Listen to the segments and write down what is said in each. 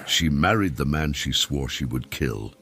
She married the man she swore she would kill.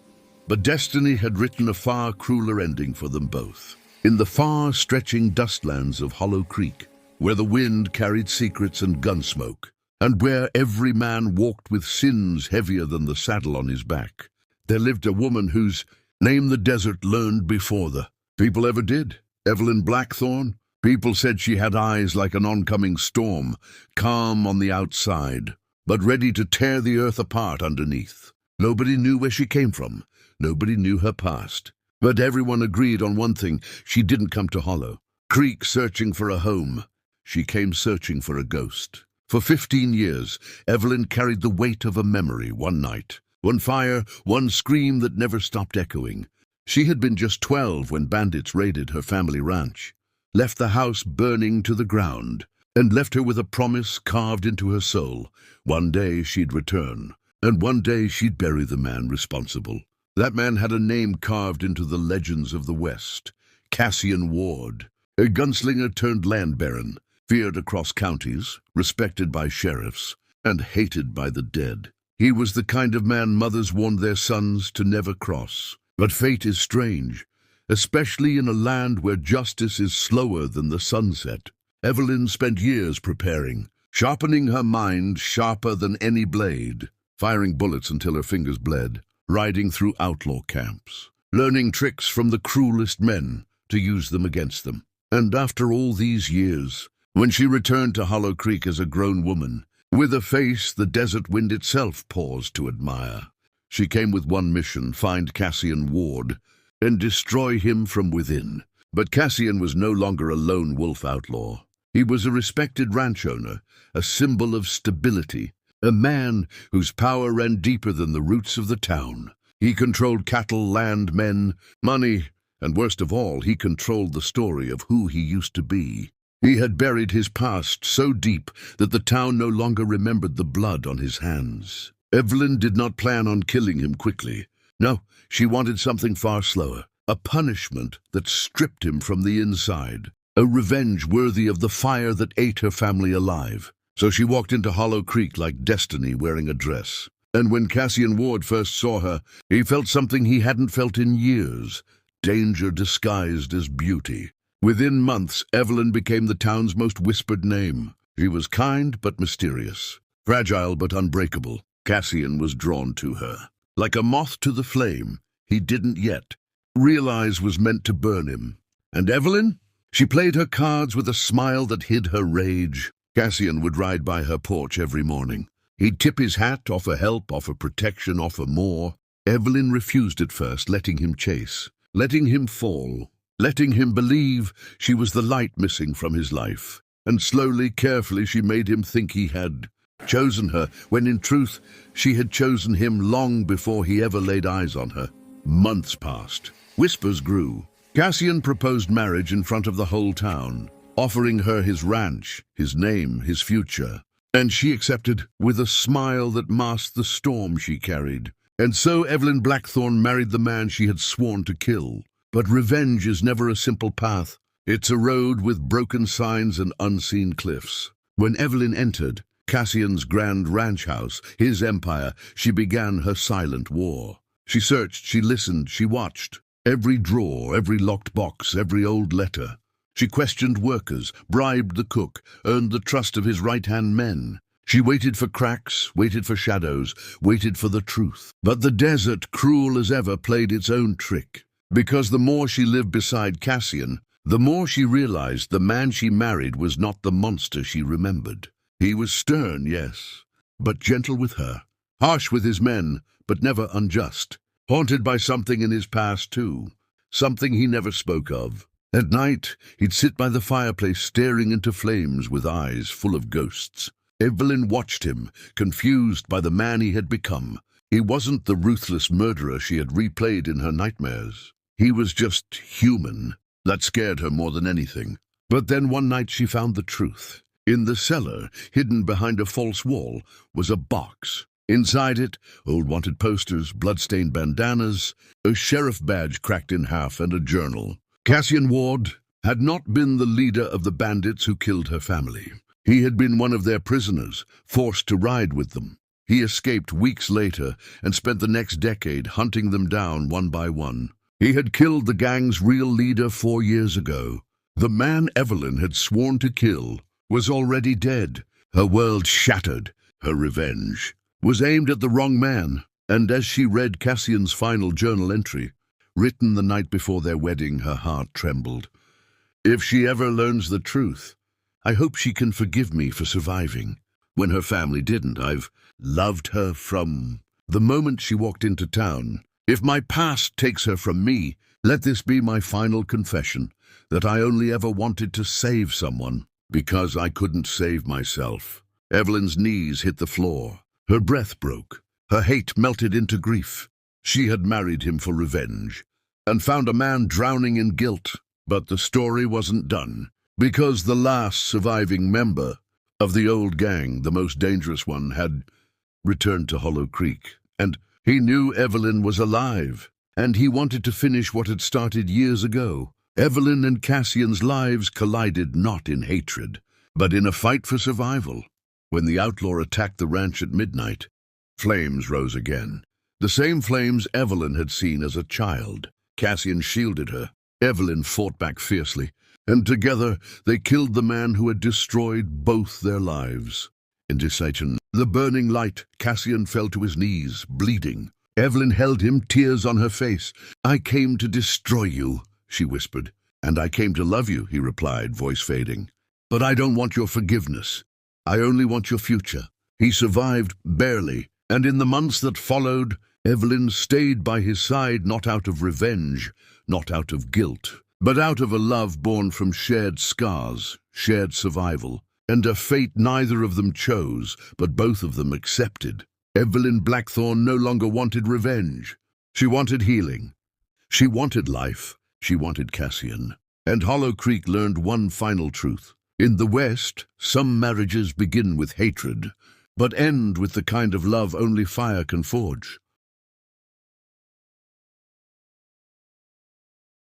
But destiny had written a far crueler ending for them both. In the far-stretching dustlands of Hollow Creek, where the wind carried secrets and gunsmoke, and where every man walked with sins heavier than the saddle on his back, there lived a woman whose name the desert learned before the people ever did. Evelyn Blackthorn. People said she had eyes like an oncoming storm, calm on the outside, but ready to tear the earth apart underneath. Nobody knew where she came from. Nobody knew her past. But everyone agreed on one thing: she didn't come to Hollow Creek searching for a home. She came searching for a ghost. For 15 years, Evelyn carried the weight of a memory. One night, one fire, one scream that never stopped echoing. She had been just 12 when bandits raided her family ranch, left the house burning to the ground, and left her with a promise carved into her soul. One day she'd return, and one day she'd bury the man responsible. That man had a name carved into the legends of the West: Cassian Ward, a gunslinger turned land baron, feared across counties, respected by sheriffs, and hated by the dead. He was the kind of man mothers warned their sons to never cross. But fate is strange, especially in a land where justice is slower than the sunset. Evelyn spent years preparing, sharpening her mind sharper than any blade, firing bullets until her fingers bled, riding through outlaw camps, learning tricks from the cruelest men to use them against them. And after all these years, when she returned to Hollow Creek as a grown woman, with a face the desert wind itself paused to admire, she came with one mission: find Cassian Ward and destroy him from within. But Cassian was no longer a lone wolf outlaw. He was a respected ranch owner, a symbol of stability, a man whose power ran deeper than the roots of the town. He controlled cattle, land, men, money, and worst of all, he controlled the story of who he used to be. He had buried his past so deep that the town no longer remembered the blood on his hands. Evelyn did not plan on killing him quickly. No, she wanted something far slower, a punishment that stripped him from the inside, a revenge worthy of the fire that ate her family alive. So she walked into Hollow Creek like destiny wearing a dress. And when Cassian Ward first saw her, he felt something he hadn't felt in years: danger disguised as beauty. Within months, Evelyn became the town's most whispered name. She was kind but mysterious, fragile but unbreakable. Cassian was drawn to her. Like a moth to the flame, he didn't yet realize was meant to burn him. And Evelyn? She played her cards with a smile that hid her rage. Cassian would ride by her porch every morning. He'd tip his hat, offer help, offer protection, offer more. Evelyn refused at first, letting him chase, letting him fall, letting him believe she was the light missing from his life. And slowly, carefully, she made him think he had chosen her, when in truth she had chosen him long before he ever laid eyes on her. Months passed. Whispers grew. Cassian proposed marriage in front of the whole town, offering her his ranch, his name, his future. And she accepted, with a smile that masked the storm she carried. And so Evelyn Blackthorn married the man she had sworn to kill. But revenge is never a simple path. It's a road with broken signs and unseen cliffs. When Evelyn entered Cassian's grand ranch house, his empire, she began her silent war. She searched, she listened, she watched. Every drawer, every locked box, every old letter. She questioned workers, bribed the cook, earned the trust of his right-hand men. She waited for cracks, waited for shadows, waited for the truth. But the desert, cruel as ever, played its own trick. Because the more she lived beside Cassian, the more she realized the man she married was not the monster she remembered. He was stern, yes, but gentle with her. Harsh with his men, but never unjust. Haunted by something in his past, too. Something he never spoke of. At night, he'd sit by the fireplace staring into flames with eyes full of ghosts. Evelyn watched him, confused by the man he had become. He wasn't the ruthless murderer she had replayed in her nightmares. He was just human. That scared her more than anything. But then one night she found the truth. In the cellar, hidden behind a false wall, was a box. Inside it, old wanted posters, blood-stained bandanas, a sheriff badge cracked in half, and a journal. Cassian Ward had not been the leader of the bandits who killed her family. He had been one of their prisoners, forced to ride with them. He escaped weeks later and spent the next decade hunting them down one by one. He had killed the gang's real leader 4 years ago. The man Evelyn had sworn to kill was already dead. Her world shattered. Her revenge was aimed at the wrong man. And as she read Cassian's final journal entry, written the night before their wedding, her heart trembled. If she ever learns the truth, I hope she can forgive me for surviving when her family didn't. I've loved her from the moment she walked into town. If my past takes her from me, let this be my final confession, that I only ever wanted to save someone because I couldn't save myself. Evelyn's knees hit the floor. Her breath broke. Her hate melted into grief. She had married him for revenge and found a man drowning in guilt. But the story wasn't done, because the last surviving member of the old gang, the most dangerous one, had returned to Hollow Creek. And he knew Evelyn was alive, and he wanted to finish what had started years ago. Evelyn and Cassian's lives collided not in hatred, but in a fight for survival. When the outlaw attacked the ranch at midnight, flames rose again. The same flames Evelyn had seen as a child. Cassian shielded her. Evelyn fought back fiercely, and together they killed the man who had destroyed both their lives. In Decision, the burning light, Cassian fell to his knees, bleeding. Evelyn held him, tears on her face. "I came to destroy you," she whispered. "And I came to love you," he replied, voice fading. "But I don't want your forgiveness. I only want your future." He survived, barely, and in the months that followed, Evelyn stayed by his side, not out of revenge, not out of guilt, but out of a love born from shared scars, shared survival, and a fate neither of them chose, but both of them accepted. Evelyn Blackthorn no longer wanted revenge. She wanted healing. She wanted life. She wanted Cassian. And Hollow Creek learned one final truth. In the West, some marriages begin with hatred, but end with the kind of love only fire can forge.